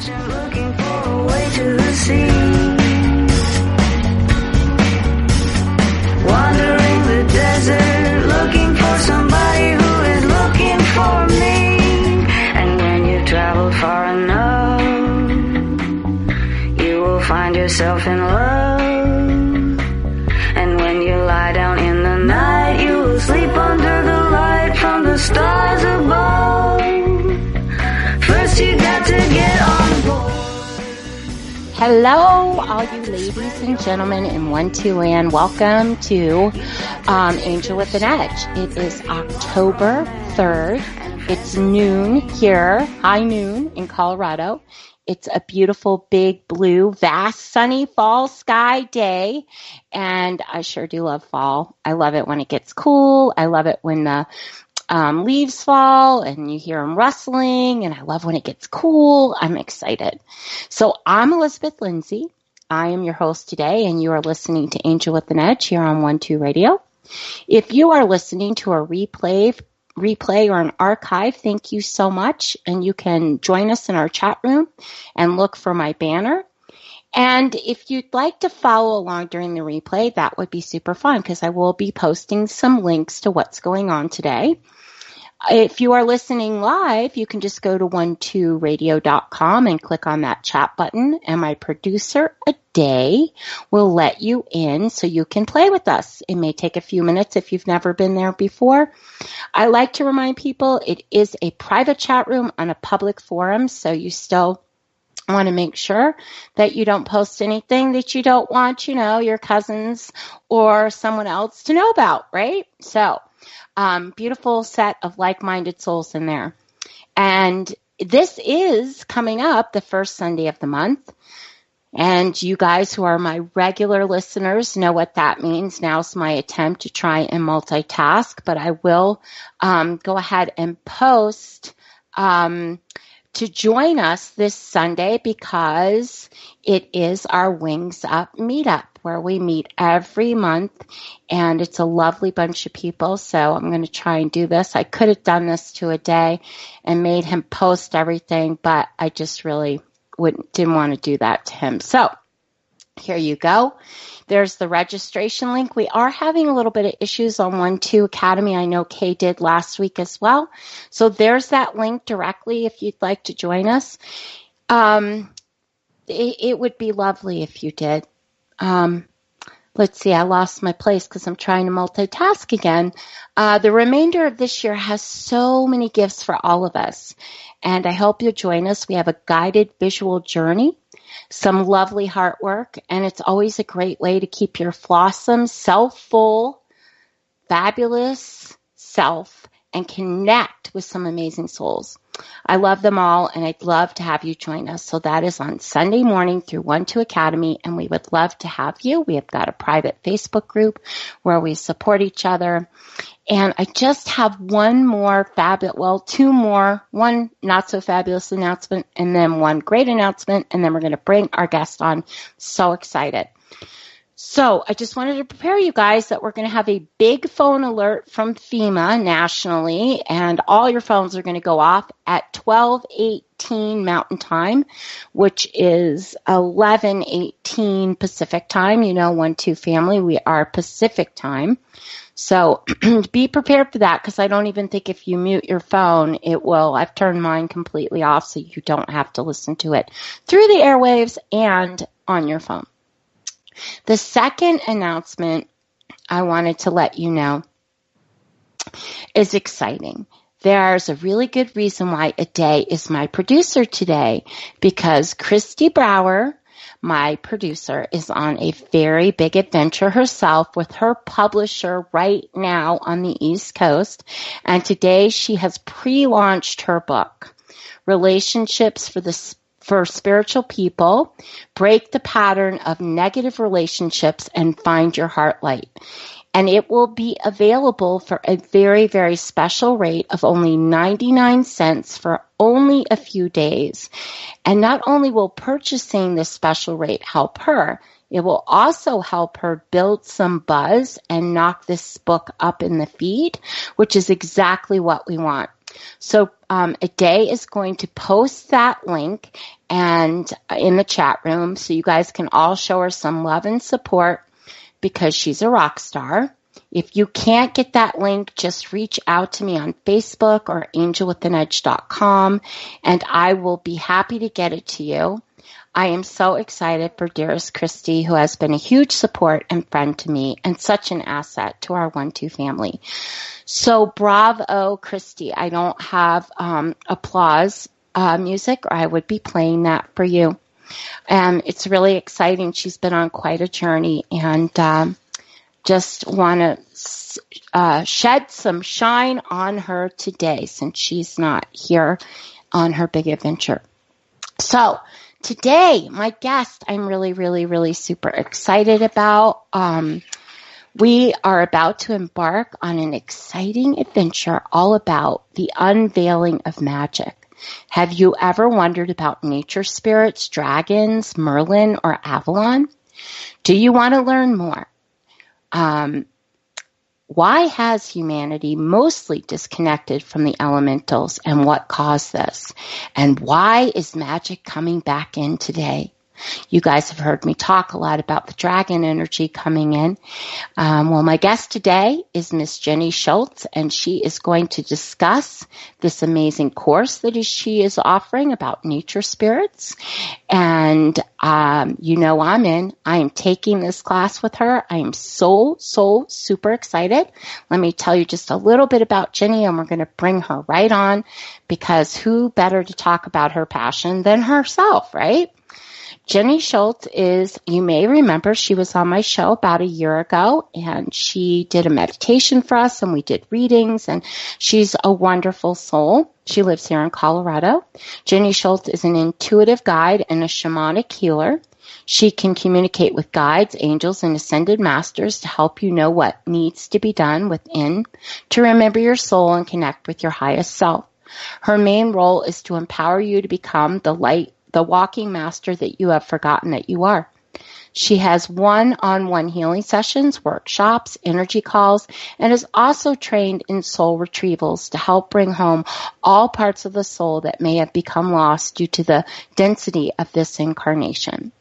Looking for a way to the sea. Wandering the desert, looking for somebody who is looking for me. And when you travel far enough, you will find yourself in love. And when you lie down in the night, you will sleep under the light from the stars above. First you got to get on board. Hello, all you ladies and gentlemen in 1-2 land. Welcome to Angel with an Edge. It is October 3rd. It's noon here, high noon in Colorado. It's a beautiful, big, blue, vast, sunny fall sky day, and I sure do love fall. I love it when it gets cool. I love it when the leaves fall and you hear them rustling, and I love when it gets cool. I'm excited. So I'm Elizabeth Lindsay. I am your host today, and you are listening to Angel with an Edge here on 1-2 Radio. If you are listening to a replay or an archive, thank you so much. And you can join us in our chat room and look for my banner. And if you'd like to follow along during the replay, that would be super fun because I will be posting some links to what's going on today. If you are listening live, you can just go to 12radio.com and click on that chat button, and my producer, Aday, will let you in so you can play with us. It may take a few minutes if you've never been there before. I like to remind people it is a private chat room on a public forum, so you still want to make sure that you don't post anything that you don't want, your cousins or someone else to know about, right? So, beautiful set of like-minded souls in there. And this is coming up the first Sunday of the month. And you guys who are my regular listeners know what that means. Now's my attempt to try and multitask, but I will go ahead and post to join us this Sunday because it is our Wings Up meetup where we meet every month, and it's a lovely bunch of people. So I'm going to try and do this. I could have done this to Aday and made him post everything, but I just really didn't want to do that to him. So here you go. There's the registration link. We are having a little bit of issues on 1-2 Academy. I know Kay did last week as well. So there's that link directly if you'd like to join us. It would be lovely if you did. Let's see, I lost my place because I'm trying to multitask again. The remainder of this year has so many gifts for all of us, and I hope you'll join us. We have a guided visual journey, some lovely heart work, and it's always a great way to keep your flossom, self-full, fabulous self and connect with some amazing souls. I love them all, and I'd love to have you join us. So that is on Sunday morning through 1-2 Academy, and we would love to have you. We have got a private Facebook group where we support each other. And I just have one not so fabulous announcement, and then one great announcement, and then we're going to bring our guest on. So excited. So I just wanted to prepare you guys that we're going to have a big phone alert from FEMA nationally, and all your phones are going to go off at 12:18 Mountain Time, which is 11:18 Pacific Time. 1-2 family, we are Pacific Time. So be prepared for that because I don't even think if you mute your phone, it will. I've turned mine completely off so you don't have to listen to it through the airwaves and on your phone. The second announcement I wanted to let you know is exciting. There's a really good reason why Aday is my producer today, because Christy Brower, my producer, is on a very big adventure herself with her publisher right now on the East Coast. And today she has pre-launched her book, Relationships for Spiritual People, Break the Pattern of Negative Relationships and Find Your Heart Light. And it will be available for a very, very special rate of only 99 cents for only a few days. And not only will purchasing this special rate help her, it will also help her build some buzz and knock this book up in the feed, which is exactly what we want. So Aday is going to post that link and in the chat room so you guys can all show her some love and support because she's a rock star. If you can't get that link, just reach out to me on Facebook or angelwithanedge.com, and I will be happy to get it to you. I am so excited for dearest Christy, who has been a huge support and friend to me and such an asset to our 1-2 family. So bravo, Christy. I don't have applause music, or I would be playing that for you. It's really exciting. She's been on quite a journey, and just want to shed some shine on her today since she's not here on her big adventure. So today, my guest, I'm really, really, really super excited about. We are about to embark on an exciting adventure all about the unveiling of magic. Have you ever wondered about nature spirits, dragons, Merlin, or Avalon? Do you want to learn more? Why has humanity mostly disconnected from the elementals and what caused this? And why is magic coming back in today? You guys have heard me talk a lot about the dragon energy coming in. Well, my guest today is Miss Jenny Schiltz, and she is going to discuss this amazing course that she is offering about nature spirits. And you know I'm in. I am taking this class with her. I am so super excited. Let me tell you just a little bit about Jenny, and we're going to bring her right on, because who better to talk about her passion than herself, right? Jenny Schiltz is, you may remember, she was on my show about a year ago, and she did a meditation for us, and we did readings, and she's a wonderful soul. She lives here in Colorado. Jenny Schiltz is an intuitive guide and a shamanic healer. She can communicate with guides, angels, and ascended masters to help you know what needs to be done within to remember your soul and connect with your highest self. Her main role is to empower you to become the light, the walking master that you have forgotten that you are. She has one-on-one healing sessions, workshops, energy calls, and is also trained in soul retrievals to help bring home all parts of the soul that may have become lost due to the density of this incarnation.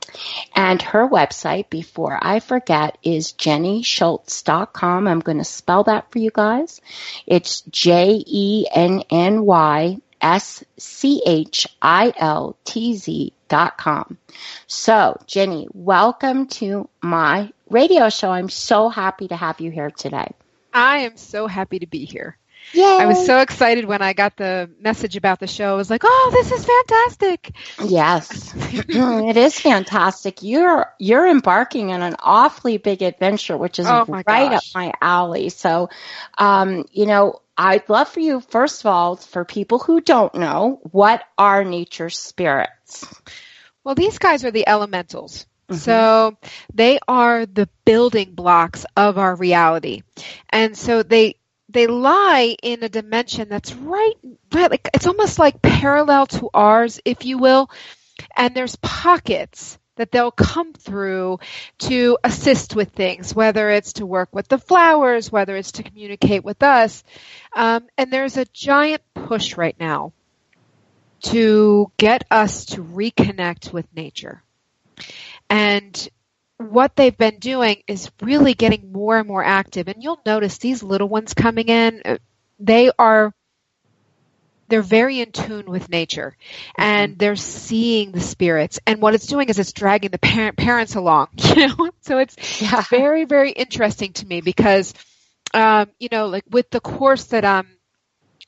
And her website, before I forget, is jennyschiltz.com. I'm going to spell that for you guys. It's JennySchiltz.com. So, Jenny, welcome to my radio show. I'm so happy to have you here today. I am so happy to be here. Yay. I was so excited when I got the message about the show. I was like, oh, this is fantastic. Yes, it is fantastic. You're embarking on an awfully big adventure, which is right up my alley. So, I'd love for you, first of all, for people who don't know, what are nature spirits? Well, these guys are the elementals. Mm-hmm. So they are the building blocks of our reality. And so they lie in a dimension that's right, like it's almost like parallel to ours, if you will. And there's pockets that they'll come through to assist with things, whether it's to work with the flowers, whether it's to communicate with us. And there's a giant push right now to get us to reconnect with nature. And what they've been doing is really getting more and more active. And you'll notice these little ones coming in, they're very in tune with nature, and they're seeing the spirits. And what it's doing is it's dragging the parents along, So it's very, very interesting to me because, like with the course that I'm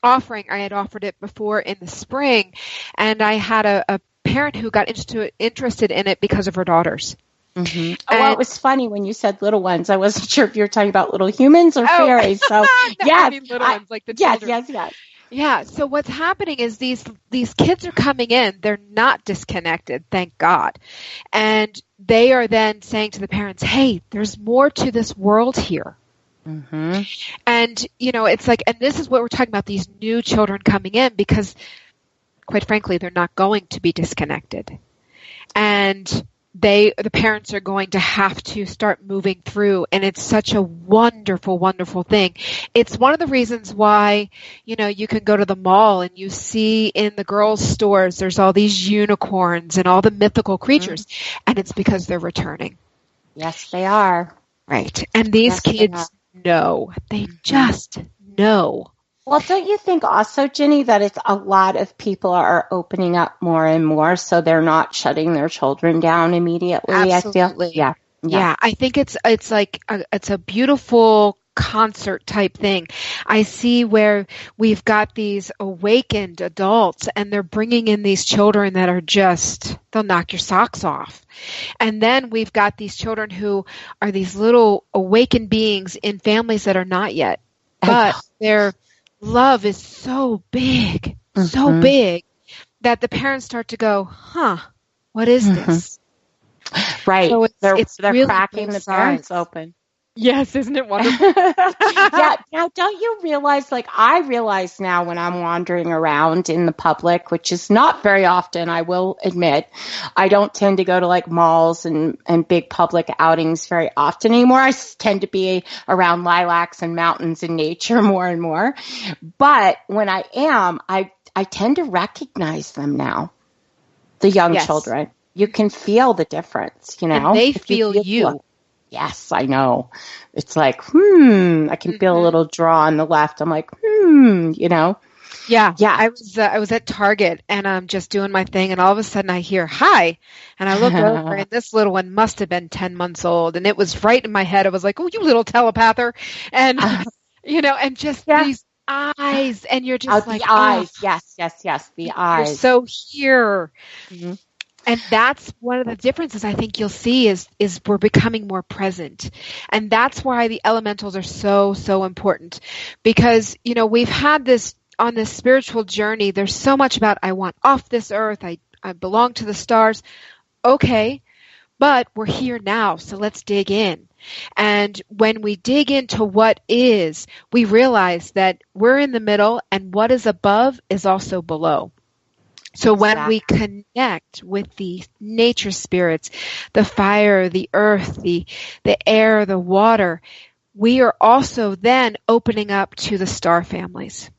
offering, I had offered it before in the spring, and I had a parent who got interested in it because of her daughters. Mm-hmm. Well, it was funny when you said little ones. I wasn't sure if you were talking about little humans or fairies. So, no, I mean little ones, like the children. Yes. Yeah, so what's happening is these kids are coming in. They're not disconnected, thank God. And they are then saying to the parents, hey, there's more to this world here. Mm-hmm. And, it's like, and this is what we're talking about, these new children coming in, because quite frankly, they're not going to be disconnected. And the parents are going to have to start moving through. And it's such a wonderful, wonderful thing. It's one of the reasons why, you can go to the mall and you see in the girls' stores, there's all these unicorns and all the mythical creatures. And it's because they're returning. Yes, they are. Right. And these kids know. They just know. Well, don't you think also, Jenny, that it's a lot of people are opening up more and more, so they're not shutting their children down immediately? Absolutely. I feel. Yeah. I think it's like it's a beautiful concert type thing. I see where we've got these awakened adults, and they're bringing in these children that are they'll knock your socks off. And then we've got these children who are these little awakened beings in families that are not yet, but their love is so big, so big that the parents start to go, what is this? Right. So they're really cracking the parents open. Yes, isn't it wonderful? Yeah. Now, don't you realize, I realize now when I'm wandering around in the public, which is not very often, I will admit, I don't tend to go to malls and big public outings very often anymore. I tend to be around lilacs and mountains and nature more and more. But when I am, I tend to recognize them now, the young children. You can feel the difference, And they feel you. Yes, I know. It's like, I can feel a little draw on the left. I'm like, Yeah. I was at Target and I'm just doing my thing, and all of a sudden I hear hi, and I look over, and this little one must have been 10 months old, and it was right in my head. I was like, oh, you little telepather, and and just these eyes, and you're just the eyes. Yes, the eyes. You're so here. And that's one of the differences I think you'll see is we're becoming more present. And that's why the elementals are so, so important. Because, we've had this, on this spiritual journey, there's so much about, I want off this earth, I belong to the stars. Okay, but we're here now, so let's dig in. And when we dig into what is, we realize that we're in the middle, and what is above is also below. So when we connect with the nature spirits, the fire, the earth, the air, the water, we are also then opening up to the star families.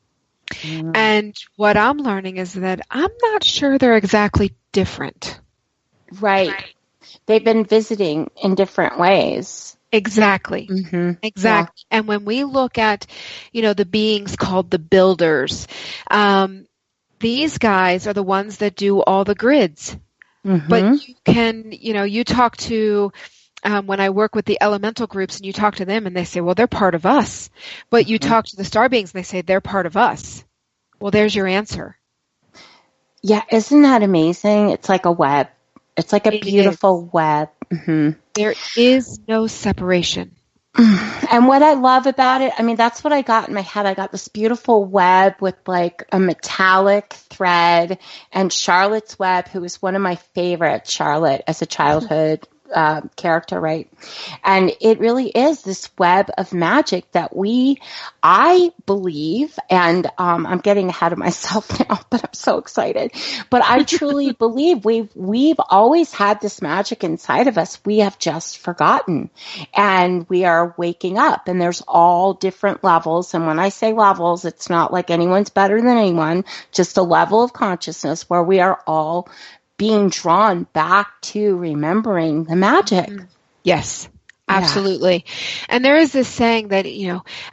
And what I'm learning is that I'm not sure they're exactly different. Right. They've been visiting in different ways. Exactly. Exactly. Yeah. And when we look at, the beings called the builders, these guys are the ones that do all the grids. But you can, you talk to, when I work with the elemental groups, and you talk to them and they say, well, they're part of us. But you talk to the star beings and they say, they're part of us. Well, there's your answer. Yeah. Isn't that amazing? It's like a web. It's like a beautiful web. There is no separation. And what I love about it, that's what I got in my head. I got this beautiful web with a metallic thread, and Charlotte's web, who was one of my favorites, Charlotte, as a childhood character, right? And it really is this web of magic that I believe, and I'm getting ahead of myself now, but I'm so excited. But I truly believe we've always had this magic inside of us. We have just forgotten, and we are waking up. And there's all different levels. And when I say levels, it's not like anyone's better than anyone. Just a level of consciousness where we are all being drawn back to remembering the magic. Yes, absolutely. Yeah. And there is this saying that,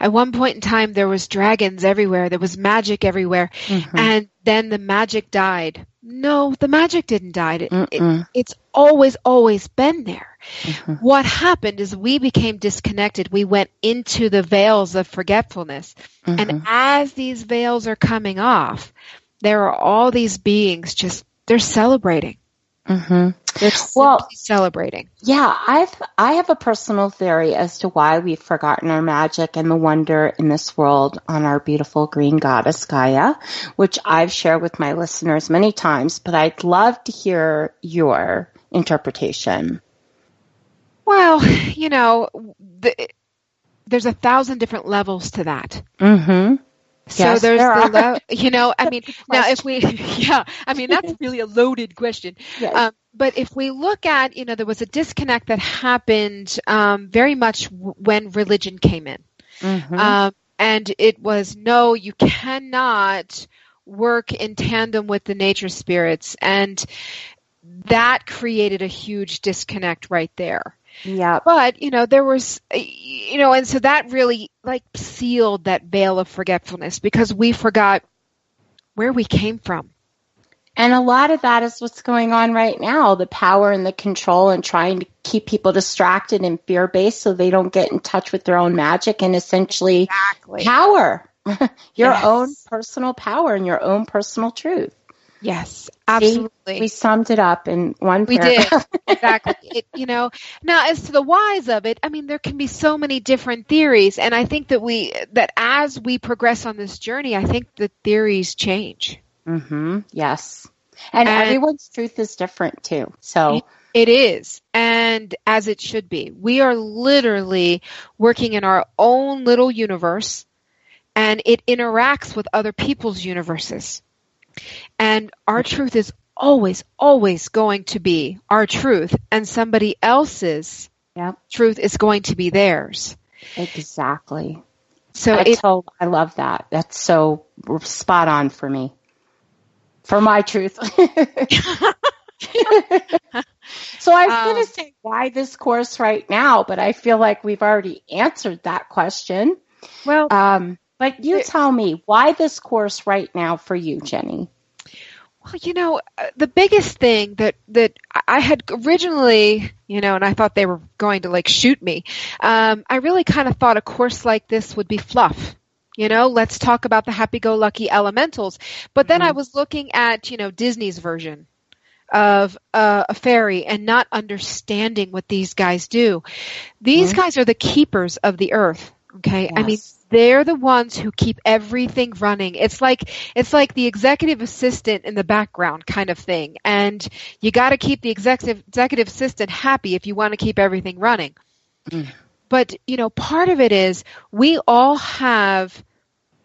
at one point in time, there was dragons everywhere. There was magic everywhere. And then the magic died. No, the magic didn't die. It's always, always been there. What happened is we became disconnected. We went into the veils of forgetfulness. And as these veils are coming off, there are all these beings they're celebrating. They're simply celebrating. Yeah, I have a personal theory as to why we've forgotten our magic and the wonder in this world on our beautiful green goddess Gaia, which I've shared with my listeners many times, but I'd love to hear your interpretation. Well, there's 1,000 different levels to that. So yes, there's now if we, that's really a loaded question. Yes. But if we look at, there was a disconnect that happened very much when religion came in. And it was, no, you cannot work in tandem with the nature spirits. And that created a huge disconnect right there. Yeah. But, there was, and so that really sealed that veil of forgetfulness because we forgot where we came from. And a lot of that is what's going on right now, the power and the control and trying to keep people distracted and fear-based so they don't get in touch with their own magic and essentially power, your own personal power and your own personal truth. Yes, absolutely. See, we summed it up in one paragraph. We did. Exactly. Now as to the whys of it, there can be so many different theories. And I think that as we progress on this journey, I think the theories change. Yes. And everyone's truth is different too. So it is. And as it should be. We are literally working in our own little universe and it interacts with other people's universes. And our truth is always, always going to be our truth and somebody else's truth is going to be theirs. Exactly. So I love that. That's so spot on for me. For my truth. So I was going to say why this course right now, but I feel like we've already answered that question. Well, but you tell me why this course right now for you, Jenny? Well, the biggest thing that I had originally, and I thought they were going to shoot me. I really kind of thought a course like this would be fluff. Let's talk about the happy-go-lucky elementals. But then I was looking at, Disney's version of a fairy and not understanding what these guys do. These guys are the keepers of the earth. Okay. Yes. They're the ones who keep everything running. It's like the executive assistant in the background kind of thing. And you got to keep the executive assistant happy if you want to keep everything running. But, part of it is we all have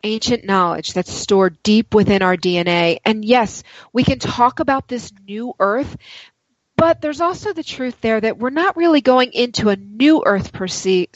ancient knowledge that's stored deep within our DNA. And yes, we can talk about this new earth, but there's also the truth there that we're not really going into a new earth per se.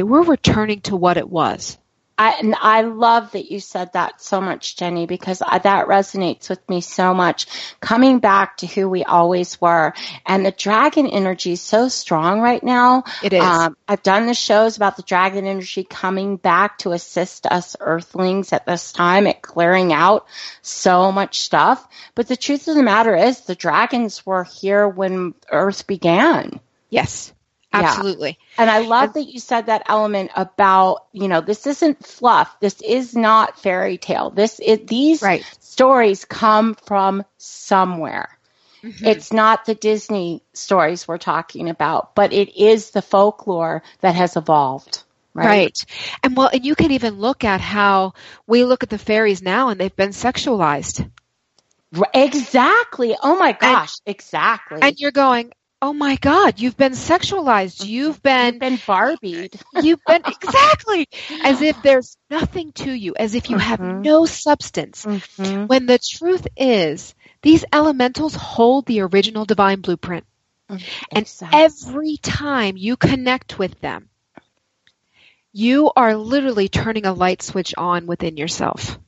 We're returning to what it was. I love that you said that so much, Jenny, because that resonates with me so much. Coming back to who we always were. And the dragon energy is so strong right now. It is. I've done the shows about the dragon energy coming back to assist us earthlings at this time at clearing out so much stuff. But the truth of the matter is the dragons were here when Earth began. Yes. Absolutely. Yeah. And I love that you said that element about, this isn't fluff. This is not fairy tale. These stories come from somewhere. It's not the Disney stories we're talking about, but it is the folklore that has evolved. Right. And you can even look at how we look at the fairies now and they've been sexualized. Exactly. Oh my gosh. Exactly. And you're going, oh my God, you've been sexualized. You've been Barbied. You've been exactly as if there's nothing to you, as if you have no substance. When the truth is, these elementals hold the original divine blueprint. And every time you connect with them, you are literally turning a light switch on within yourself.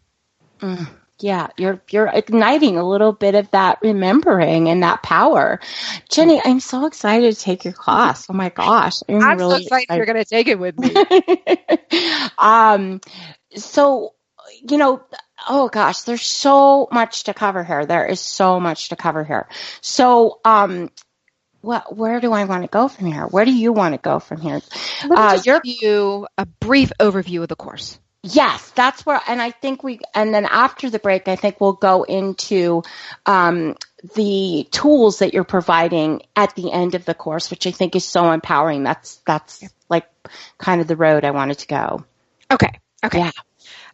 Yeah, you're igniting a little bit of that remembering and that power. Jenny, I'm so excited to take your class. Oh my gosh. I'm really so excited you're going to take it with me. So, oh gosh, there's so much to cover here. There is so much to cover here. So, where do I want to go from here? Where do you want to go from here? Let me just give you a brief overview of the course. Yes, that's where, and I think and then after the break, I think we'll go into the tools that you're providing at the end of the course, which I think is so empowering. That's like kind of the road I wanted to go. Okay. Yeah.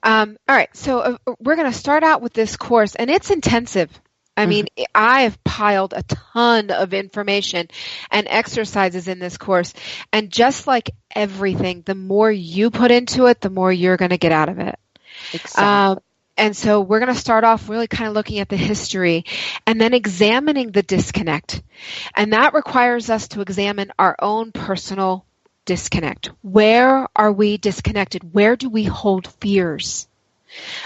All right. So we're going to start out with this course, and it's intensive. I mean, I have piled a ton of information and exercises in this course. And just like everything, the more you put into it, the more you're going to get out of it. Exactly. And so we're going to start off really kind of looking at the history and then examining the disconnect. And that requires us to examine our own personal disconnect. Where are we disconnected? Where do we hold fears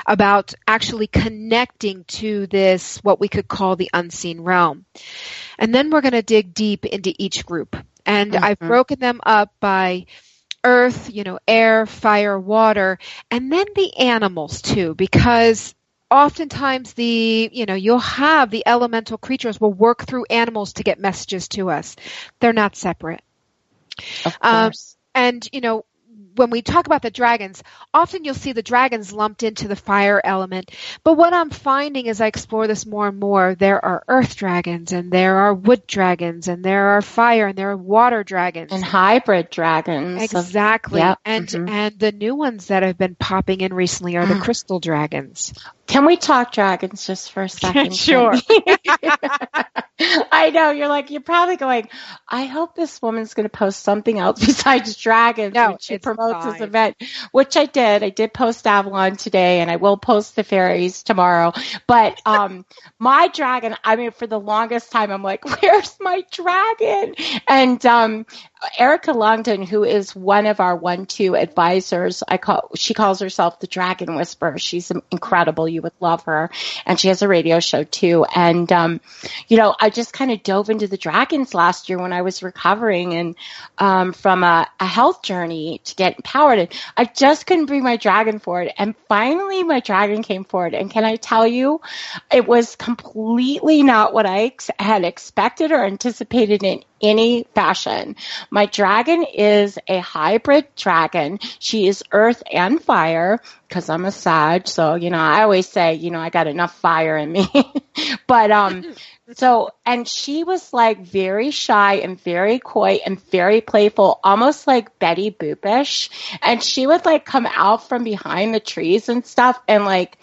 about actually connecting to this, what we could call the unseen realm? And then we're going to dig deep into each group. And I've broken them up by earth, air, fire, water, and then the animals too, because oftentimes you'll have the elemental creatures will work through animals to get messages to us. They're not separate. Of course. And, when we talk about the dragons, often you'll see the dragons lumped into the fire element. But what I'm finding as I explore this more and more, there are earth dragons, and there are wood dragons, and there are fire, and there are water dragons. And hybrid dragons. Exactly. Yep. And the new ones that have been popping in recently are the crystal dragons. Can we talk dragons just for a second? Sure. I know. You're probably going, I hope this woman's going to post something else besides dragons when she promotes this event, which I did. I did post Avalon today, and I will post the fairies tomorrow. But my dragon, for the longest time, I'm like, where's my dragon? And Erica Longdon, who is one of our 1-2 advisors, she calls herself the Dragon Whisperer. She's incredible. You would love her. And she has a radio show too. And, I just kind of dove into the dragons last year when I was recovering and from a health journey to get empowered. And I just couldn't bring my dragon forward. And finally my dragon came forward. And can I tell you, it was completely not what I had expected or anticipated in any fashion. My dragon is a hybrid dragon. She is earth and fire because I'm a Sag. So, I always say, I got enough fire in me. But, and she was like very shy and very coy and very playful, almost like Betty Boopish. And she would like come out from behind the trees and stuff and like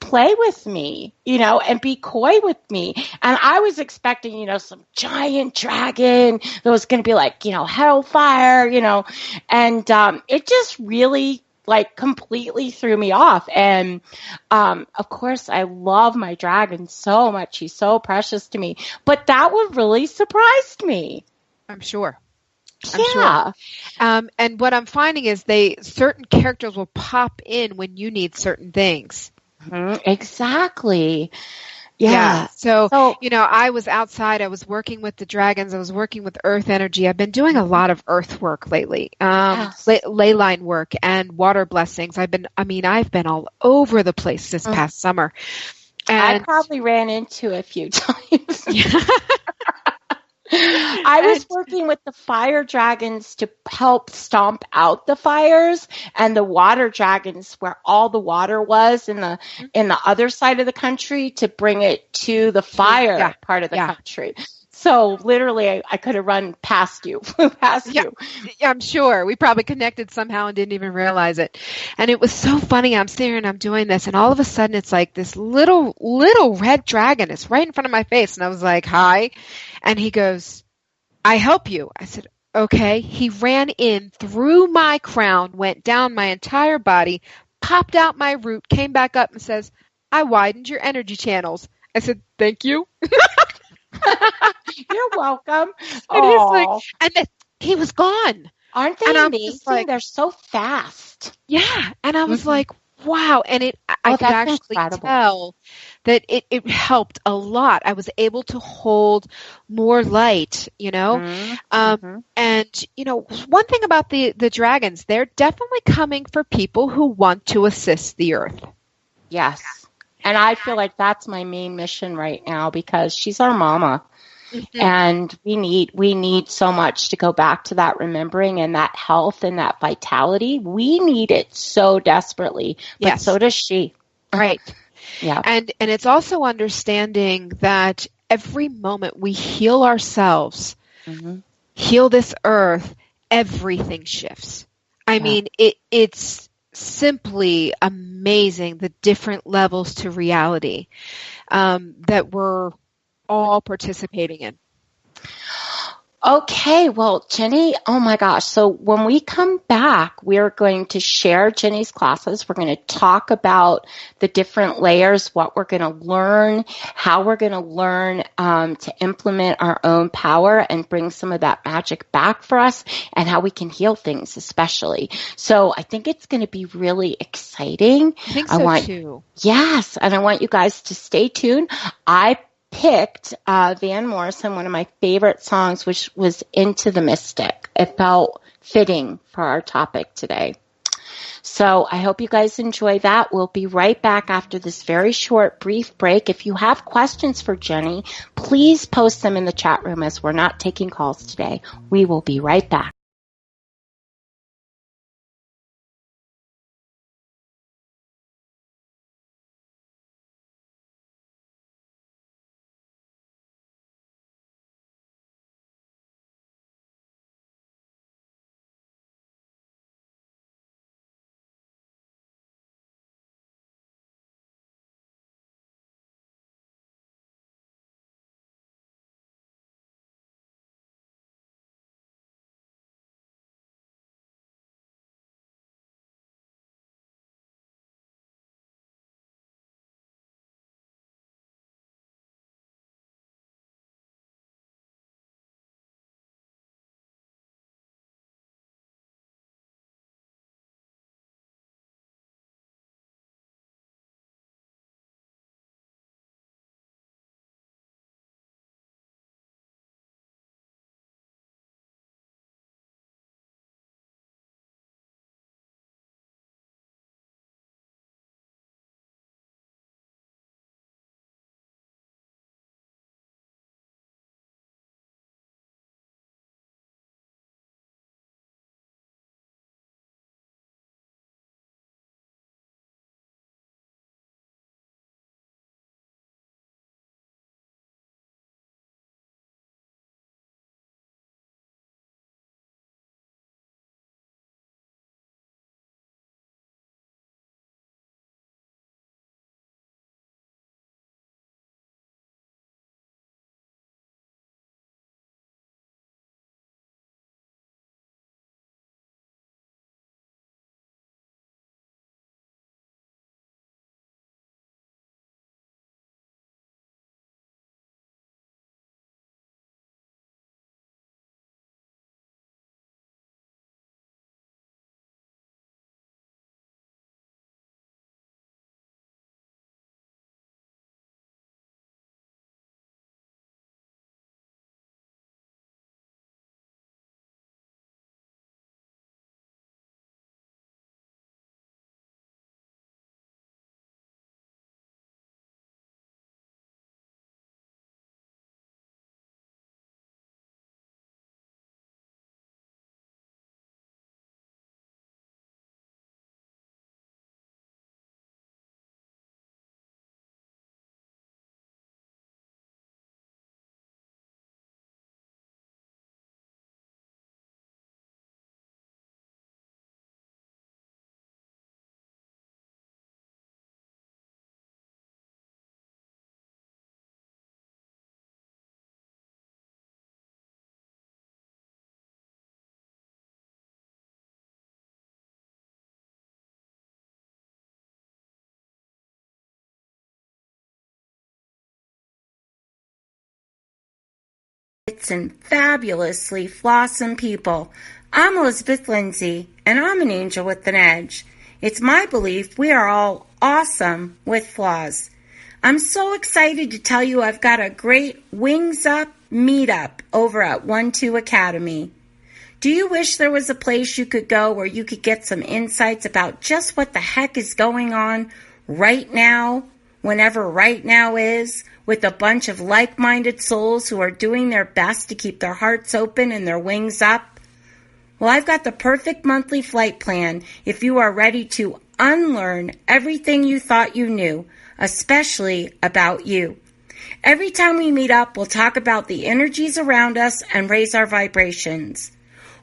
play with me, and be coy with me. And I was expecting, some giant dragon that was going to be like, hellfire, and it just really like completely threw me off. And of course, I love my dragon so much. He's so precious to me. But that one really surprised me. I'm sure. Yeah. And what I'm finding is certain characters will pop in when you need certain things. Exactly. Yeah. So, I was outside. I was working with the dragons. I was working with earth energy. I've been doing a lot of earth work lately, ley line work and water blessings. I've been all over the place this past summer. And I probably ran into a few times. I was working with the fire dragons to help stomp out the fires, and the water dragons where all the water was in the other side of the country to bring it to the fire part of the country. So literally, I could have run past you, you. Yeah, I'm sure. We probably connected somehow and didn't even realize it. And it was so funny. I'm sitting here and I'm doing this, and all of a sudden, it's like this little red dragon is right in front of my face. And I was like, hi. And he goes, I help you. I said, okay. He ran in through my crown, went down my entire body, popped out my root, came back up and says, I widened your energy channels. I said, thank you. You're welcome. And he's like, and then he was gone. Aren't they amazing? Like, they're so fast. Yeah. And I was like, wow. And I could actually tell that it helped a lot. I was able to hold more light, And, one thing about the dragons, they're definitely coming for people who want to assist the earth. Yes. And I feel like that's my main mission right now because she's our mama. Mm-hmm. And we need so much to go back to that remembering and that health and that vitality. We need it so desperately, but so does she. Right. Yeah. And it's also understanding that every moment we heal ourselves, heal this earth, everything shifts. I mean, it's simply amazing the different levels to reality that we're all participating in. Okay, well, Jenny, oh my gosh. So when we come back, we're going to share Jenny's classes. We're going to talk about the different layers, what we're going to learn, how we're going to learn to implement our own power and bring some of that magic back for us, and how we can heal things especially. So I think it's going to be really exciting. I think so too. Yes, and I want you guys to stay tuned. I picked Van Morrison, one of my favorite songs, which was Into the Mystic. It felt fitting for our topic today. So I hope you guys enjoy that. We'll be right back after this very short, brief break. If you have questions for Jenny, please post them in the chat room, as we're not taking calls today. We will be right back. And fabulously flawsome people. I'm Elizabeth Lindsay, and I'm an angel with an edge. It's my belief we are all awesome with flaws. I'm so excited to tell you I've got a great Wings Up meetup over at 1-2 Academy. Do you wish there was a place you could go where you could get some insights about just what the heck is going on right now, whenever right now is, with a bunch of like-minded souls who are doing their best to keep their hearts open and their wings up? Well, I've got the perfect monthly flight plan if you are ready to unlearn everything you thought you knew, especially about you. Every time we meet up, we'll talk about the energies around us and raise our vibrations.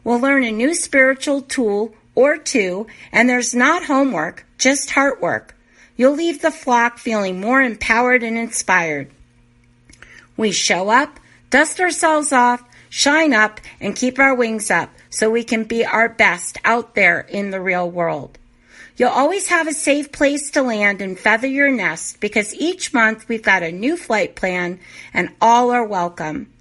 We'll learn a new spiritual tool or two, and there's not homework, just heart work. You'll leave the flock feeling more empowered and inspired. We show up, dust ourselves off, shine up, and keep our wings up so we can be our best out there in the real world. You'll always have a safe place to land and feather your nest because each month we've got a new flight plan and all are welcome.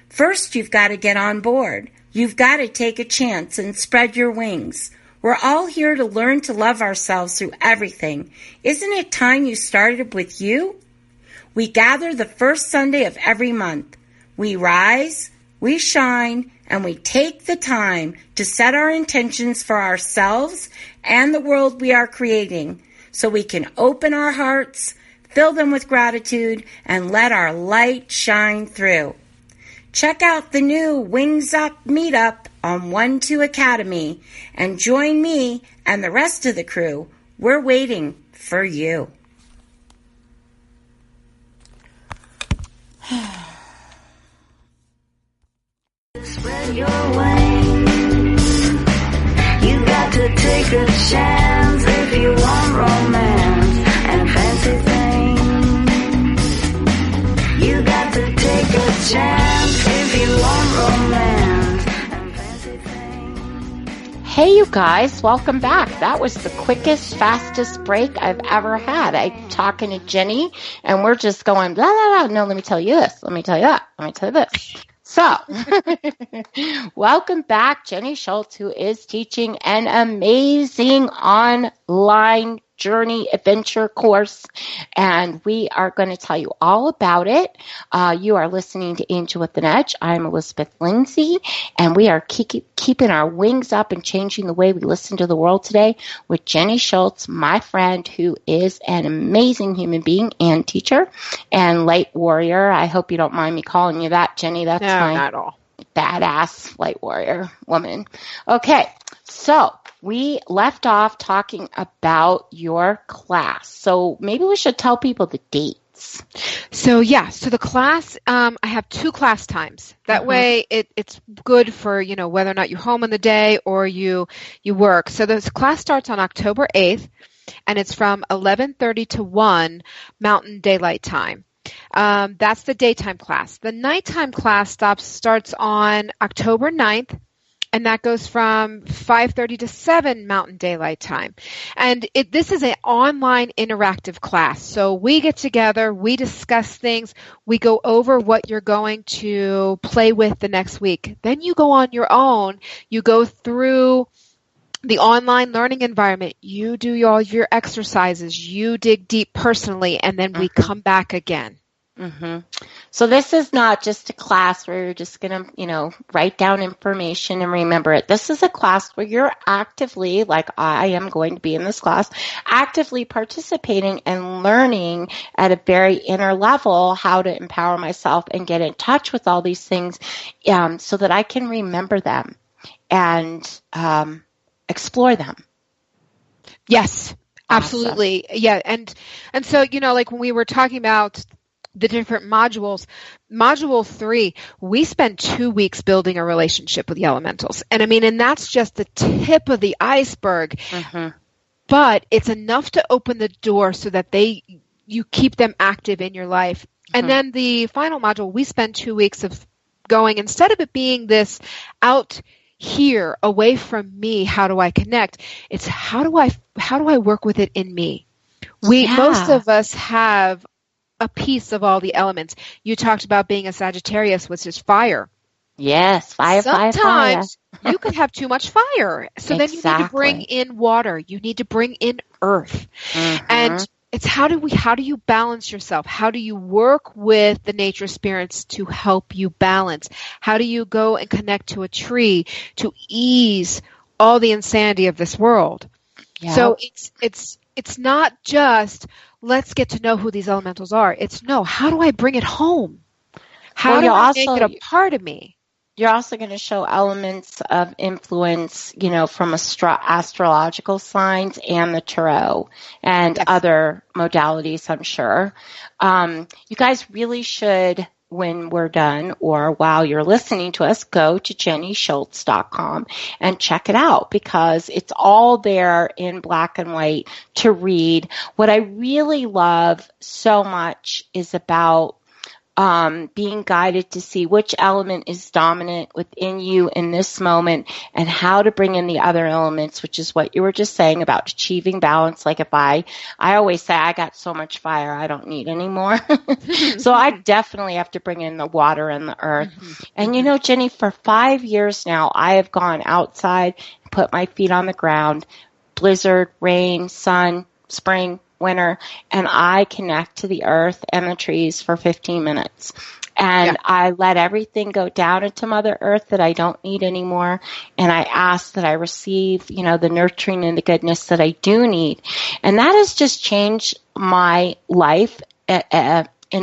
First, you've got to get on board. You've got to take a chance and spread your wings. We're all here to learn to love ourselves through everything. Isn't it time you started with you? We gather the first Sunday of every month. We rise, we shine, and we take the time to set our intentions for ourselves and the world we are creating so we can open our hearts, fill them with gratitude, and let our light shine through. Check out the new Wings Up Meetup on 1-2 Academy and join me and the rest of the crew. We're waiting for you. Spread your wings. You got to take a chance if you want romance and fancy things. You got to take a chance if you want romance and fancy things. Hey, you guys, welcome back. That was the quickest, fastest break I've ever had. I'm talking to Jenny, and we're just going, blah, blah, blah. No, let me tell you this. Let me tell you that. Let me tell you this. So, welcome back, Jenny Schiltz, who is teaching an amazing online journey adventure course, and we are going to tell you all about it. You are listening to Angel with an Edge. I'm Elizabeth Lindsay, and we are keeping our wings up and changing the way we listen to the world today with Jenny Schiltz, my friend, who is an amazing human being and teacher and light warrior. I hope you don't mind me calling you that, Jenny. That's No, my not at all. badass light warrior woman. Okay, so we left off talking about your class. So maybe we should tell people the dates. So the class, I have 2 class times. That way it's good for, whether or not you're home on the day or you work. So the class starts on October 8th, and it's from 11:30 to 1 Mountain Daylight Time. That's the daytime class. The nighttime class starts on October 9th, and that goes from 5:30 to 7 Mountain Daylight Time. And this is an online interactive class. So we get together, we discuss things, we go over what you're going to play with the next week. Then you go on your own, you go through the online learning environment, you do all your exercises, you dig deep personally, and then we come back again. So this is not just a class where you're just going to, write down information and remember it. This is a class where you're actively, like I am going to be in this class, actively participating and learning at a very inner level how to empower myself and get in touch with all these things so that I can remember them and explore them. Yes, absolutely. Awesome. Yeah. And so, like when we were talking about the different modules, module 3, we spend 2 weeks building a relationship with the elementals. And that's just the tip of the iceberg, but it's enough to open the door so that you keep them active in your life. And then the final module, we spend 2 weeks of going, instead of it being this out here away from me, how do I connect? It's how do I work with it in me? Most of us have a piece of all the elements. You talked about being a Sagittarius, which is fire. Yes, fire. Sometimes you could have too much fire. So then you need to bring in water. You need to bring in earth. And it's how do you balance yourself? How do you work with the nature spirits to help you balance? How do you go and connect to a tree to ease all the insanity of this world? Yep. So it's not just let's get to know who these elementals are. It's how do I bring it home? How do I make it a part of me? You're also going to show elements of influence, from astrological signs and the tarot and other modalities, I'm sure. You guys really should, when we're done or while you're listening to us, go to jennyschiltz.com and check it out because it's all there in black and white to read. What I really love so much is about being guided to see which element is dominant within you in this moment and how to bring in the other elements, which is what you were just saying about achieving balance. Like if I always say I got so much fire, I don't need any more. So I definitely have to bring in the water and the earth. And Jenny, for 5 years now, I have gone outside, put my feet on the ground, blizzard, rain, sun, spring, winter, and I connect to the earth and the trees for 15 minutes. And I let everything go down into Mother Earth that I don't need anymore. And I ask that I receive, the nurturing and the goodness that I do need. And that has just changed my life in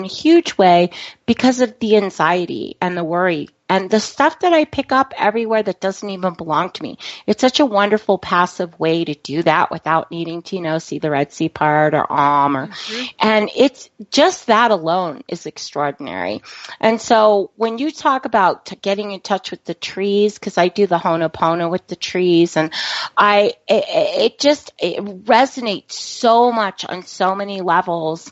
a huge way because of the anxiety and the worry and the stuff that I pick up everywhere that doesn't even belong to me. It's such a wonderful passive way to do that without needing to, see the Red Sea part or and it's just that alone is extraordinary. And so when you talk about getting in touch with the trees, because I do the Ho'oponopono with the trees, and it resonates so much on so many levels.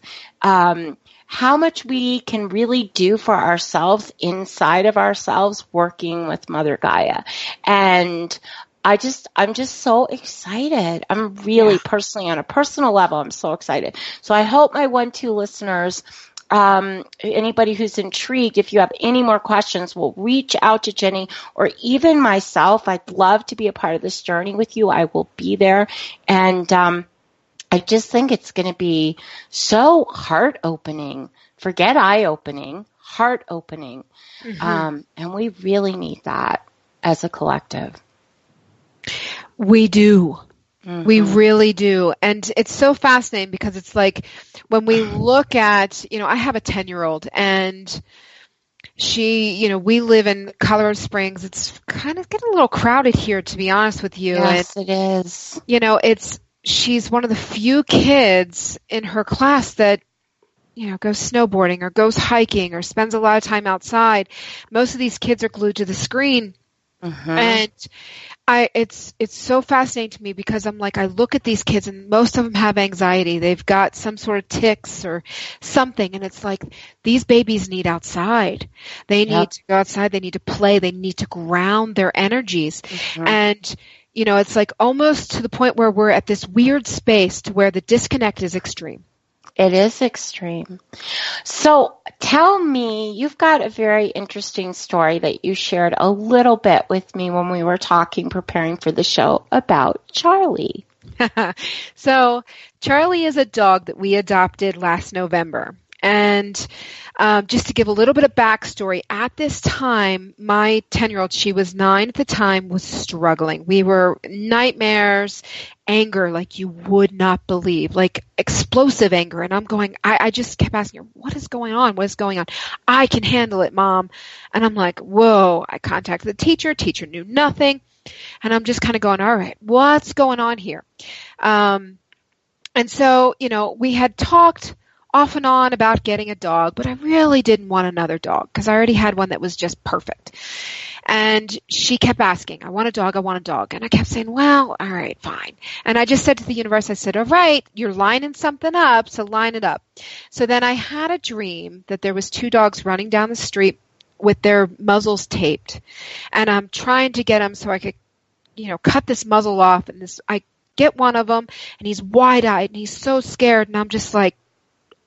How much we can really do for ourselves inside of ourselves working with Mother Gaia. And I'm just so excited. I'm really personally, on a personal level, I'm so excited. So I hope my 1-2 listeners, anybody who's intrigued, if you have any more questions, will reach out to Jenny or even myself. I'd love to be a part of this journey with you. I will be there. And, I just think it's going to be so heart-opening. Forget eye-opening, heart-opening. And we really need that as a collective. We do. We really do. And it's so fascinating because it's like when we look at, I have a 10-year-old and she, we live in Colorado Springs. It's kind of getting a little crowded here, to be honest with you. Yes, and, it is. She's one of the few kids in her class that, goes snowboarding or goes hiking or spends a lot of time outside. Most of these kids are glued to the screen. And it's so fascinating to me because I'm like, I look at these kids and most of them have anxiety. They've got some sort of tics or something. And it's like, these babies need outside. They need to go outside. They need to play. They need to ground their energies. And it's like almost to the point where we're at this weird space to where the disconnect is extreme. It is extreme. So tell me, you've got a very interesting story that you shared a little bit with me when we were preparing for the show about Charlie. So Charlie is a dog that we adopted last November. And just to give a little bit of backstory, at this time, my 10-year-old, she was 9 at the time, was struggling. We were nightmares, anger like you would not believe, like explosive anger. And I'm going, I just kept asking her, what is going on? What is going on? I can handle it, Mom. And I'm like, whoa. I contacted the teacher. Teacher knew nothing. And I'm just kind of going, all right, what's going on here? And so, we had talked off and on about getting a dog, but I really didn't want another dog because I already had one that was just perfect. And she kept asking, I want a dog, I want a dog. And I kept saying, well, all right, fine. And I just said to the universe, I said, all right, you're lining something up, so line it up. So then I had a dream that there was 2 dogs running down the street with their muzzles taped. And I'm trying to get them so I could, cut this muzzle off. And I get one of them and he's wide-eyed and he's so scared. And I'm just like,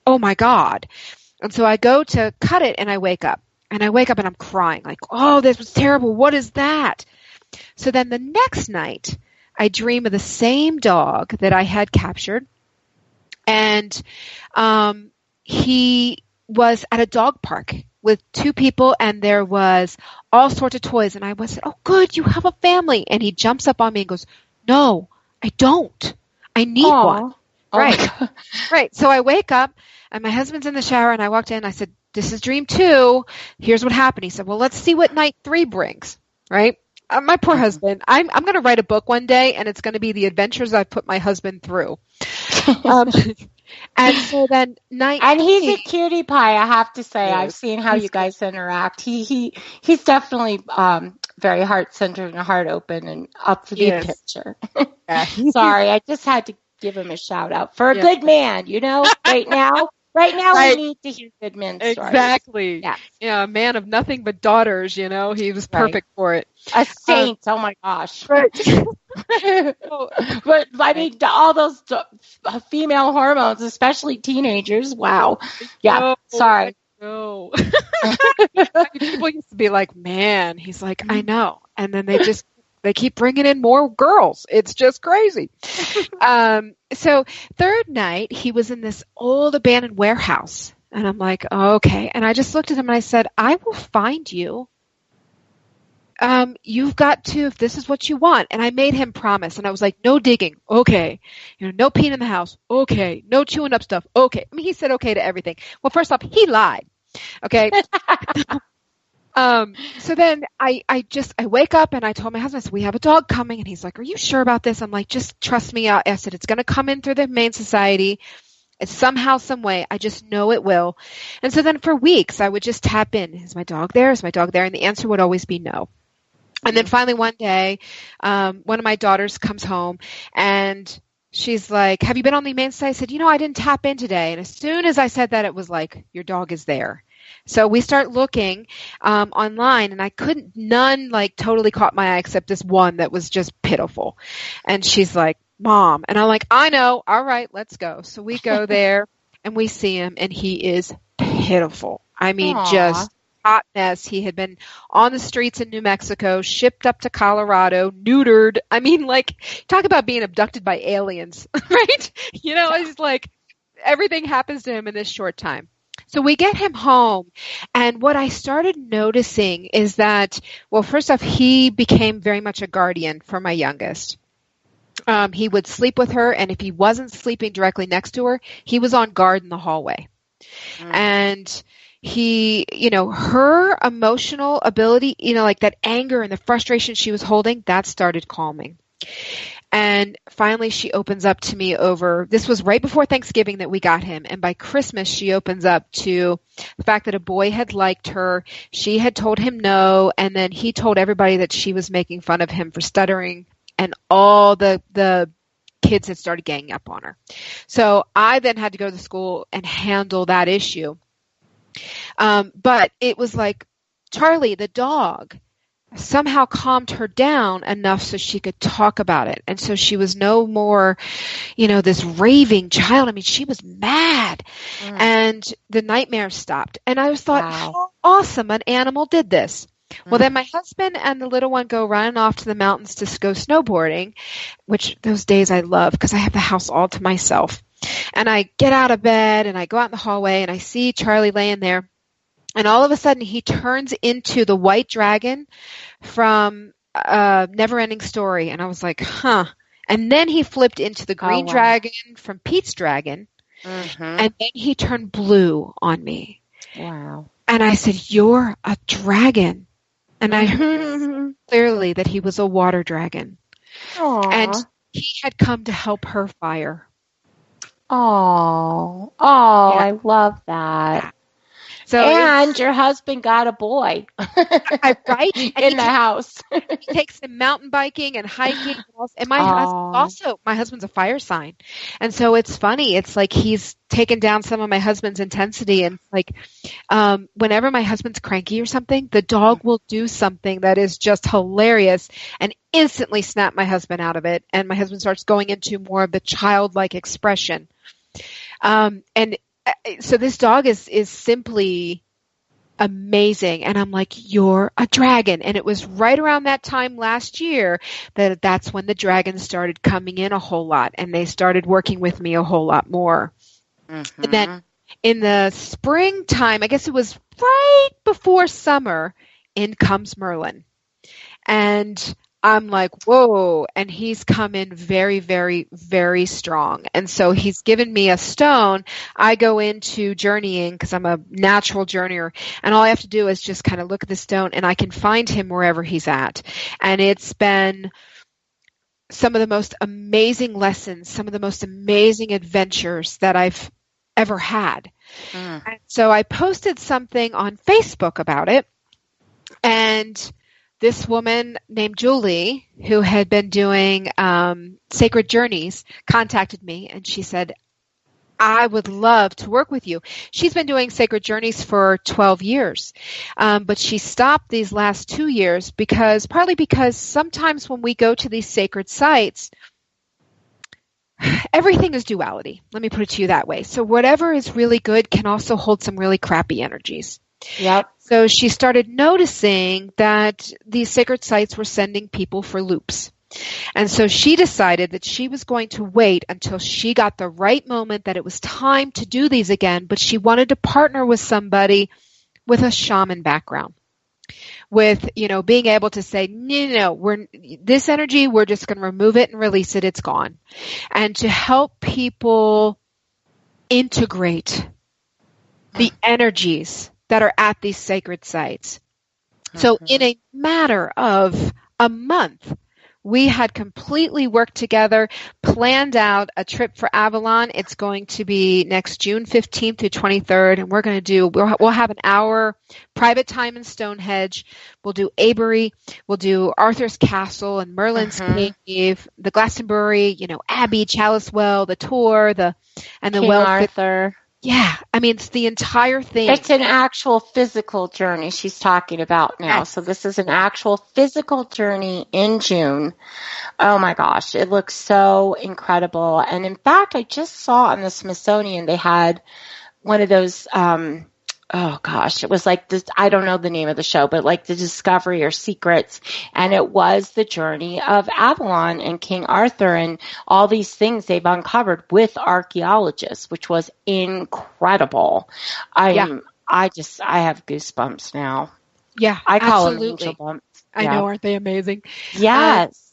oh my God. And so I go to cut it and I wake up. And I wake up and I'm crying like, oh, this was terrible. What is that? So then the next night, I dream of the same dog that I had captured. And he was at a dog park with 2 people and there was all sorts of toys. And I was, oh, good, you have a family. And he jumps up on me and goes, no, I don't. I need one. Right. Right. So I wake up and my husband's in the shower and I walked in and I said, this is dream 2. Here's what happened. He said, well, let's see what night 3 brings. Right. My poor husband. I'm going to write a book one day and it's going to be the adventures I've put my husband through. And so then night. And he's a cutie pie, I have to say. I've seen how you guys interact. He's definitely very heart-centered and heart-open and up to the picture. Sorry, I just had to give him a shout out for a good man, right now. Right now Right. we need to hear good men stories. Exactly. Yeah. Yeah, a man of nothing but daughters, he was perfect for it. A saint. Oh my gosh. Right. But I mean, all those female hormones, especially teenagers. Wow. Yeah. Sorry. No. People used to be like, man, he's like, I know. And then they keep bringing in more girls. It's just crazy. So third night, he was in this old abandoned warehouse. And I'm like, oh, okay. And I just looked at him and I said, I will find you. You've got to, if this is what you want. And I made him promise. And I was like, no digging. Okay. No peeing in the house. Okay. No chewing up stuff. Okay. I mean, he said okay to everything. Well, first off, he lied. Okay. So then I wake up and I told my husband, I said, we have a dog coming. And he's like, are you sure about this? I'm like, just trust me. I said, it's going to come in through the Humane Society. It's somehow, some way. I just know it will. And so then for weeks, I would just tap in. Is my dog there? Is my dog there? And the answer would always be no. And then finally one day, one of my daughters comes home and she's like, have you been on the Humane Society? I said, I didn't tap in today. And as soon as I said that, it was like, your dog is there. So we start looking online, and none like totally caught my eye except this one that was just pitiful. And she's like, Mom. And I'm like, I know. All right, let's go. So we go there and we see him, and he is pitiful. I mean, Aww. Just hot mess. He had been on the streets in New Mexico, shipped up to Colorado, neutered. I mean, like, talk about being abducted by aliens, right? It's like everything happens to him in this short time. So we get him home, and what I started noticing is that, well, first off, he became very much a guardian for my youngest. He would sleep with her, and if he wasn't sleeping directly next to her, he was on guard in the hallway. And he, her emotional ability, like that anger and the frustration she was holding, that started calming. And finally, she opens up to me this was right before Thanksgiving that we got him. And by Christmas, she opens up to the fact that a boy had liked her. She had told him no. And then he told everybody that she was making fun of him for stuttering. And all the kids had started ganging up on her. So I then had to go to school and handle that issue. But it was like Charlie, the dog, somehow calmed her down enough so she could talk about it. And so she was no more, this raving child. I mean, she was mad. And the nightmares stopped. And I just thought, how awesome an animal did this. Well, then my husband and the little one go running off to the mountains to go snowboarding, which those days I love because I have the house all to myself. And I get out of bed and I go out in the hallway and I see Charlie laying there. And all of a sudden, he turns into the white dragon from Neverending Story. And I was like, huh. And then he flipped into the green dragon from Pete's Dragon. And then he turned blue on me. Wow. And I said, you're a dragon. And I heard clearly that he was a water dragon. Aww. And he had come to help her fire. Oh, yeah. I love that. So and your husband got a boy, right? In the house. He takes him mountain biking and hiking. And my husband's a fire sign. And so it's funny. It's like he's taken down some of my husband's intensity. And like whenever my husband's cranky or something, the dog will do something that is just hilarious and instantly snap my husband out of it. And my husband starts going into more of the childlike expression. So this dog is simply amazing. And I'm like, you're a dragon. And it was right around that time last year that's when the dragons started coming in a whole lot. And they started working with me a whole lot more. And then in the springtime, I guess it was right before summer, in comes Merlin. And I'm like, whoa. And he's come in very, very, very strong. And so he's given me a stone. I go into journeying because I'm a natural journeyer. And all I have to do is just kind of look at the stone and I can find him wherever he's at. And it's been some of the most amazing lessons, some of the most amazing adventures that I've ever had. And so I posted something on Facebook about it. And this woman named Julie, who had been doing Sacred Journeys, contacted me and she said, I would love to work with you. She's been doing Sacred Journeys for 12 years, but she stopped these last 2 years partly because sometimes when we go to these sacred sites, everything is duality. Let me put it to you that way. So whatever is really good can also hold some really crappy energies. Yep. So she started noticing that these sacred sites were sending people for loops. And so she decided that she was going to wait until she got the right moment that it was time to do these again, but she wanted to partner with somebody with a shaman background. With, being able to say, no, this energy, we're just going to remove it and release it. It's gone. And to help people integrate the energies that are at these sacred sites. So in a matter of a month, we had completely worked together, planned out a trip for Avalon. It's going to be next June 15th through 23rd, and we'll have an hour private time in Stonehenge. We'll do Avery. We'll do Arthur's Castle and Merlin's Cave, the Glastonbury, Abbey, Chalice Well, the tour, and the King Arthur. Yeah, it's the entire thing. It's an actual physical journey she's talking about now. Yes. So this is an actual physical journey in June. Oh my gosh, it looks so incredible. And in fact, I just saw on the Smithsonian they had one of those it was like this, I don't know the name of the show, but like the Discovery or Secrets. And it was the journey of Avalon and King Arthur and all these things they've uncovered with archaeologists, which was incredible. I have goosebumps now. Yeah, I call absolutely. them angel bumps. I know, aren't they amazing? Yes.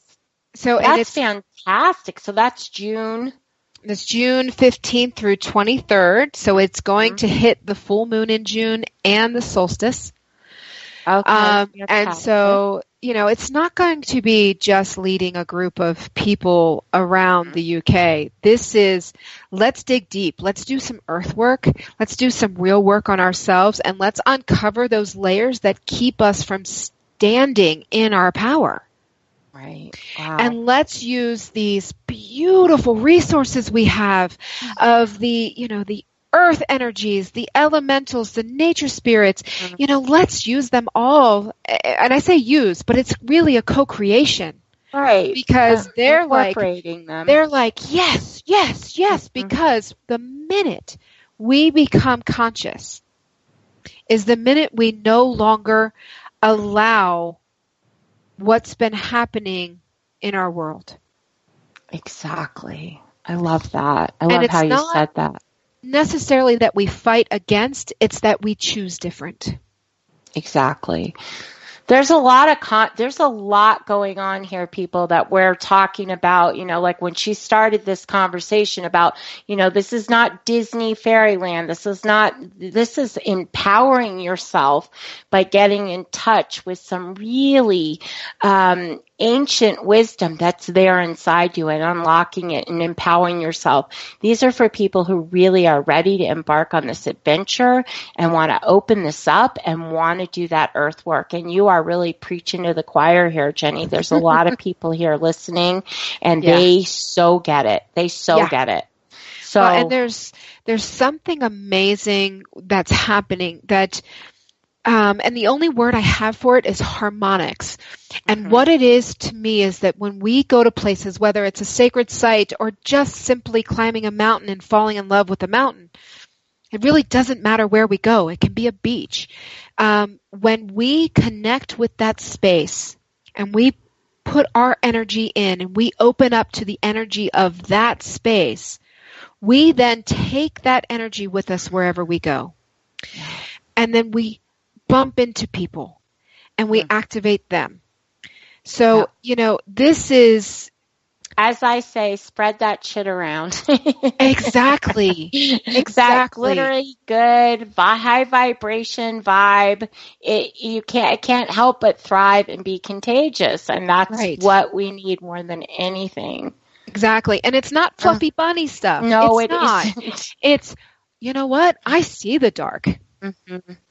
So that's fantastic. So that's June. It's June 15th through 23rd, so it's going to hit the full moon in June and the solstice. Okay. And so, it's not going to be just leading a group of people around the UK. This is, let's dig deep. Let's do some earth work. Let's do some real work on ourselves, and let's uncover those layers that keep us from standing in our power. Right. Wow. And let's use these beautiful resources we have of the earth energies, the elementals, the nature spirits. Let's use them all. And I say use, but it's really a co-creation. Right. Because they're like, them. They're like, yes, yes, yes, because the minute we become conscious is the minute we no longer allow what's been happening in our world. Exactly. I love that. I love how you said that. Necessarily that we fight against, it's that we choose different. Exactly. There's a lot going on here, people, that we're talking about, like when she started this conversation about, this is not Disney fairyland. This is empowering yourself by getting in touch with some really ancient wisdom that's there inside you and unlocking it and empowering yourself. These are for people who really are ready to embark on this adventure and want to open this up and want to do that earth work. And you are really preaching to the choir here, Jenny. There's a lot of people here listening, and they so get it. They get it. So, and there's something amazing that's happening that and the only word I have for it is harmonics. And what it is to me is that when we go to places, whether it's a sacred site or just simply climbing a mountain and falling in love with a mountain, it really doesn't matter where we go. It can be a beach. When we connect with that space and we put our energy in and we open up to the energy of that space, we then take that energy with us wherever we go. And then we bump into people and we activate them. So, this is, as I say, spread that shit around. Exactly. That glittery, good, high vibration vibe. It can't help but thrive and be contagious. And that's what we need more than anything. Exactly. And it's not fluffy bunny stuff. No, it's not. Isn't. It's, you know what? I see the dark.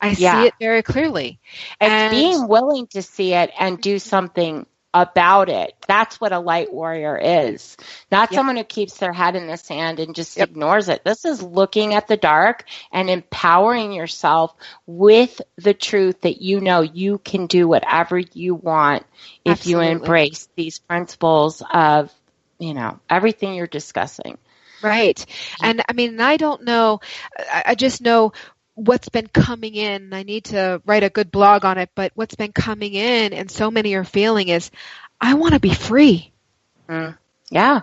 I see it very clearly. It's being willing to see it and do something about it. That's what a light warrior is. Not someone who keeps their head in the sand and just ignores it. This is looking at the dark and empowering yourself with the truth that you can do whatever you want if you embrace these principles of, everything you're discussing. Right. And I mean, I don't know. I just know what's been coming in. I need to write a good blog on it, but what's been coming in and so many are feeling is, I want to be free. Yeah.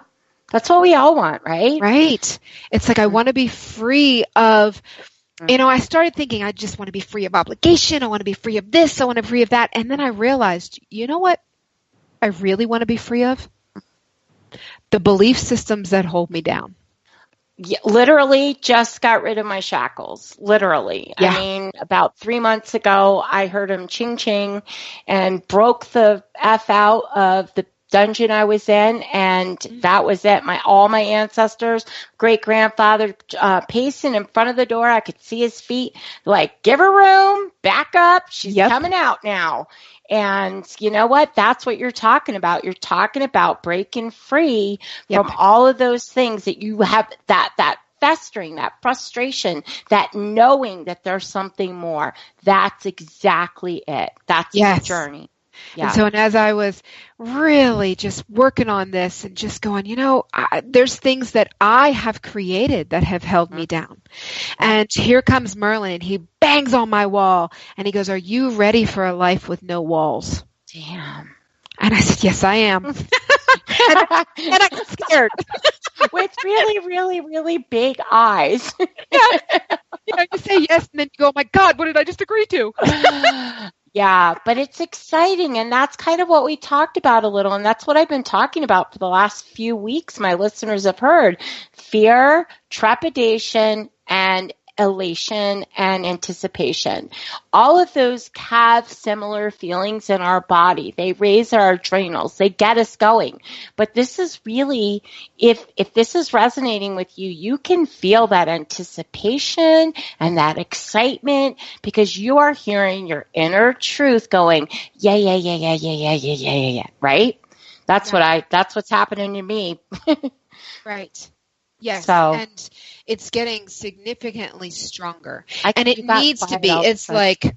That's what we all want, right? Right. It's like, I want to be free of, I started thinking, I just want to be free of obligation. I want to be free of this. I want to be free of that. And then I realized, you know what I really want to be free of? The belief systems that hold me down. Yeah, literally just got rid of my shackles. Literally. Yeah. I mean, about 3 months ago, I heard him ching ching and broke the F out of the dungeon I was in, and that was it. All my ancestors, great grandfather, pacing in front of the door. I could see his feet. Like, give her room, back up. She's coming out now. And you know what? That's what you're talking about. You're talking about breaking free from all of those things that you have, that festering, that frustration, that knowing that there's something more. That's exactly it. That's the journey. Yeah. And as I was really just working on this and just going, there's things that I have created that have held me down. And here comes Merlin. He bangs on my wall and he goes, "Are you ready for a life with no walls?" Damn. And I said, "Yes, I am." and I got scared. With really, really, really big eyes. You say yes and then you go, "Oh my God, what did I just agree to?" Yeah, but it's exciting, and that's kind of what we talked about a little, and that's what I've been talking about for the last few weeks. My listeners have heard fear, trepidation, and elation and anticipation. All of those have similar feelings in our body. They raise our adrenals. They get us going. But this is really, if this is resonating with you, you can feel that anticipation and that excitement because you are hearing your inner truth going, yeah, right? That's what's happening to me. Right. Yes. So, and it's getting significantly stronger. And it needs to be. It's like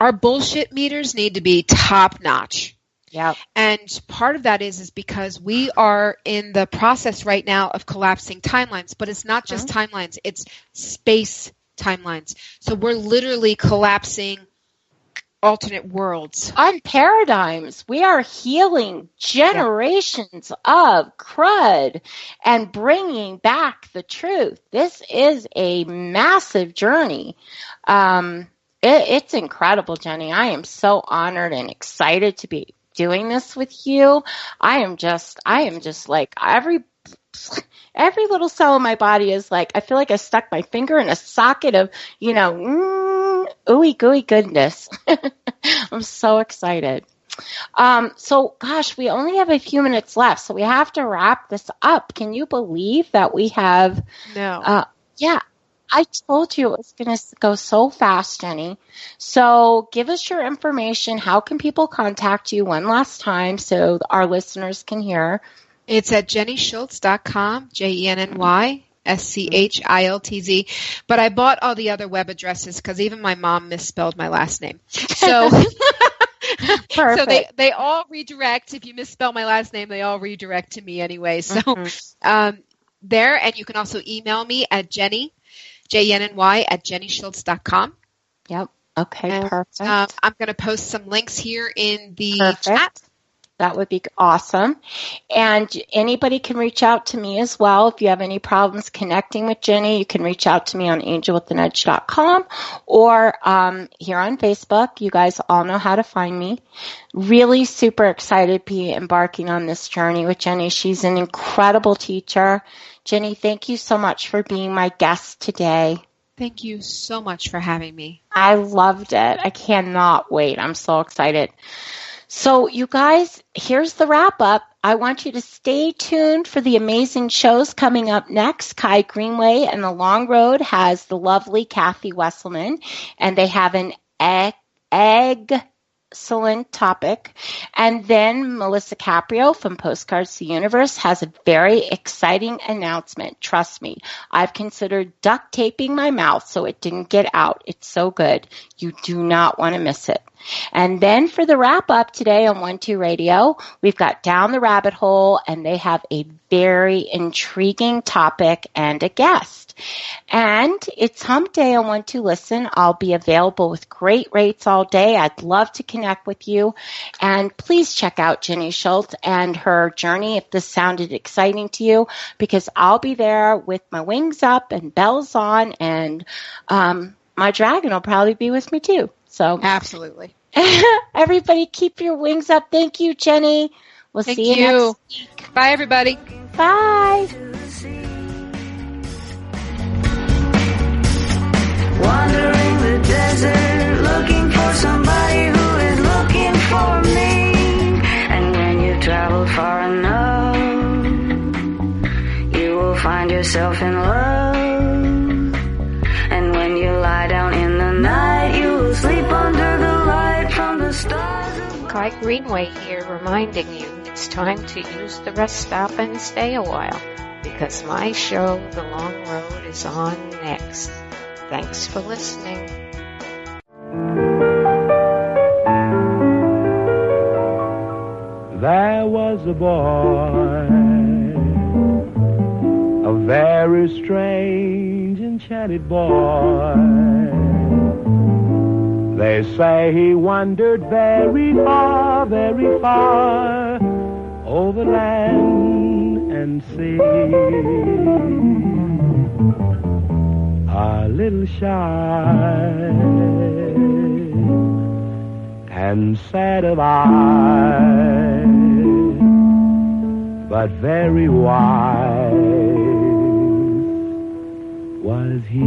our bullshit meters need to be top notch. Yeah. And part of that is because we are in the process right now of collapsing timelines, but it's not just timelines, it's space timelines. So we're literally collapsing alternate worlds. On paradigms, we are healing generations of crud and bringing back the truth. This is a massive journey. It's incredible, Jenny. I am so honored and excited to be doing this with you. I am just like every little cell in my body is like, I feel like I stuck my finger in a socket of, ooey gooey goodness. I'm so excited. So gosh, we only have a few minutes left, so we have to wrap this up. Can you believe that we have? No. Yeah, I told you it was going to go so fast, Jenny. So give us your information. How can people contact you one last time so our listeners can hear? It's at jennyschiltz.com, JennySchiltz. But I bought all the other web addresses because even my mom misspelled my last name. So, so they all redirect. If you misspell my last name, they all redirect to me anyway. So there, and you can also email me at Jenny, Jenny at jennyschiltz.com. Yep. Okay, and, perfect. I'm going to post some links here in the chat. That would be awesome. And anybody can reach out to me as well. If you have any problems connecting with Jenny, you can reach out to me on angelwithanedge.com or here on Facebook. You guys all know how to find me. Really super excited to be embarking on this journey with Jenny. She's an incredible teacher. Jenny, thank you so much for being my guest today. Thank you so much for having me. I loved it. I cannot wait. I'm so excited. So you guys, here's the wrap up. I want you to stay tuned for the amazing shows coming up next. Kai Greenway and The Long Road has the lovely Kathy Wesselman, and they have an egg excellent topic. And then Melissa Caprio from Postcards to the Universe has a very exciting announcement. Trust me, I've considered duct taping my mouth so it didn't get out. It's so good. You do not want to miss it. And then for the wrap up today on 1-2 Radio, we've got Down the Rabbit Hole, and they have a very intriguing topic and a guest. And it's hump day on 1-2 Listen. I'll be available with great rates all day. I'd love to connect with you. And please check out Jenny Schiltz and her journey if this sounded exciting to you, because I'll be there with my wings up and bells on, and my dragon will probably be with me too. So absolutely. Everybody keep your wings up. Thank you, Jenny. We'll see you next week. Bye, everybody. Bye. Wandering the desert, looking for somebody who is looking for me. And when you travel far enough, you will find yourself in love. And when you lie down in the night, you will sleep under the light from the stars. Kai Greenway here, reminding you it's time to use the rest stop and stay a while, because my show, The Long Road, is on next. Thanks for listening. There was a boy, a very strange, enchanted boy. They say he wandered very far over land and sea. A little shy and sad of eye, but very wise was he.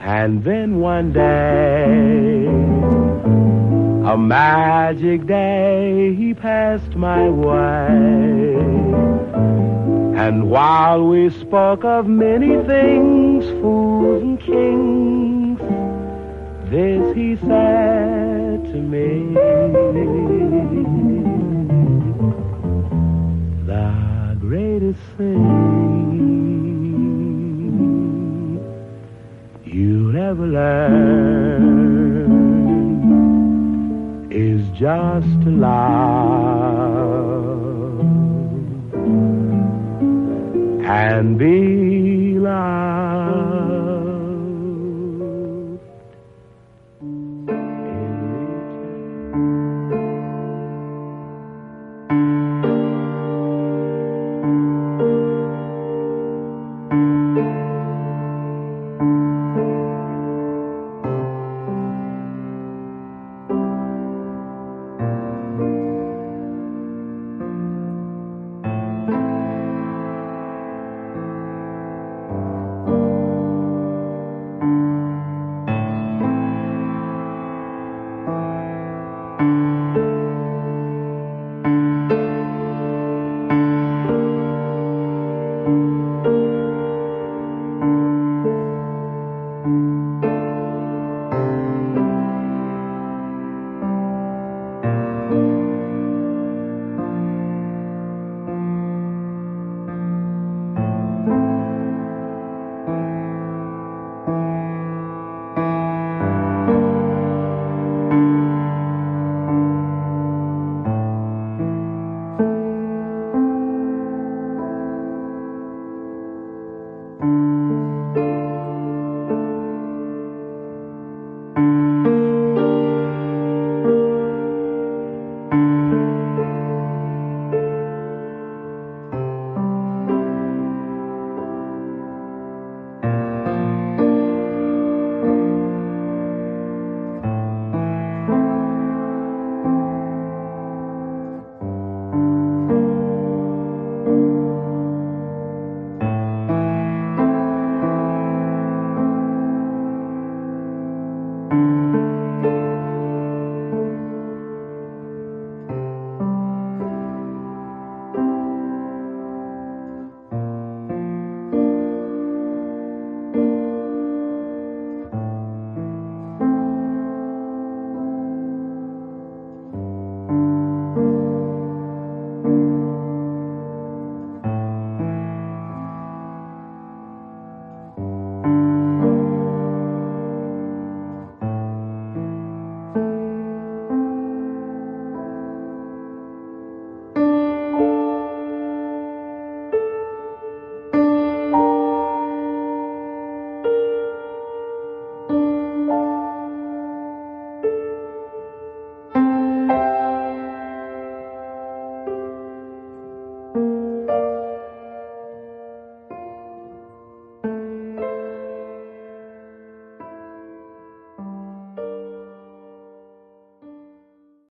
And then one day, a magic day, he passed my way. And while we spoke of many things, fools and kings, this he said to me: the greatest thing you'll ever learn is just to love and be loved.